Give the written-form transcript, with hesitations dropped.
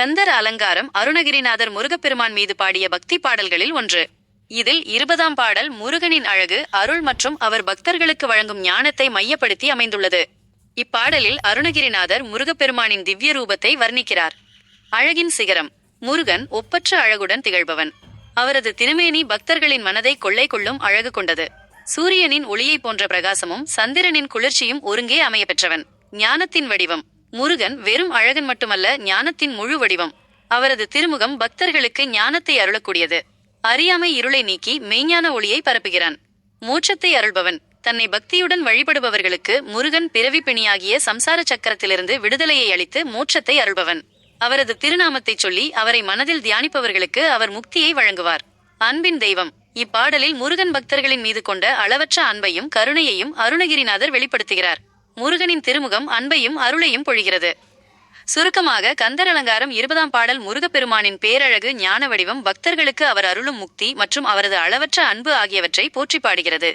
கந்தர் அலங்காரம் அருணகிரிநாதர் முருகப்பெருமான் மீது பாடிய பக்தி பாடல்களில் ஒன்று. இதில் 20ஆம் பாடல் முருகனின் அழகு, அருள் மற்றும் அவர் பக்தர்களுக்கு வழங்கும் ஞானத்தை மையப்படுத்தி அமைந்துள்ளது. இப்பாடலில் அருணகிரிநாதர் முருகப்பெருமானின் திவ்ய ரூபத்தை வர்ணிக்கிறார். அழகின் சிகரம். முருகன் ஒப்பற்ற அழகுடன் திகழ்பவன். அவரது திருமேனி பக்தர்களின் மனதை கொள்ளை கொள்ளும் அழகு கொண்டது. சூரியனின் ஒளியை போன்ற பிரகாசமும் சந்திரனின் குளிர்ச்சியும் ஒருங்கே அமைய பெற்றவன். ஞானத்தின் வடிவம். முருகன் வெறும் அழகன் மட்டுமல்ல, ஞானத்தின் முழு வடிவம். அவரது திருமுகம் பக்தர்களுக்கு ஞானத்தை அருளக்கூடியது. அறியாமை இருளை நீக்கி மெய்ஞான ஒளியை பரப்புகிறான். மோட்சத்தை அருள்பவன். தன்னை பக்தியுடன் வழிபடுபவர்களுக்கு முருகன் பிறவி பிணியாகிய சம்சார சக்கரத்திலிருந்து விடுதலையை அளித்து மோட்சத்தை அருள்பவன். அவரது திருநாமத்தை சொல்லி அவரை மனதில் தியானிப்பவர்களுக்கு அவர் முக்தியை வழங்குவார். அன்பின் தெய்வம். இப்பாடலில் முருகன் பக்தர்களின் மீது கொண்ட அளவற்ற அன்பையும் கருணையையும் அருணகிரிநாதர் வெளிப்படுத்துகிறார். முருகனின் திருமுகம் அன்பையும் அருளையும் பொழிகிறது. சுருக்கமாக, கந்தர் அலங்காரம் 20ஆம் பாடல் முருகப்பெருமானின் பேரழகு, ஞான வடிவம், பக்தர்களுக்கு அவர் அருளும் முக்தி மற்றும் அவரது அளவற்ற அன்பு ஆகியவற்றை போற்றி பாடுகிறது.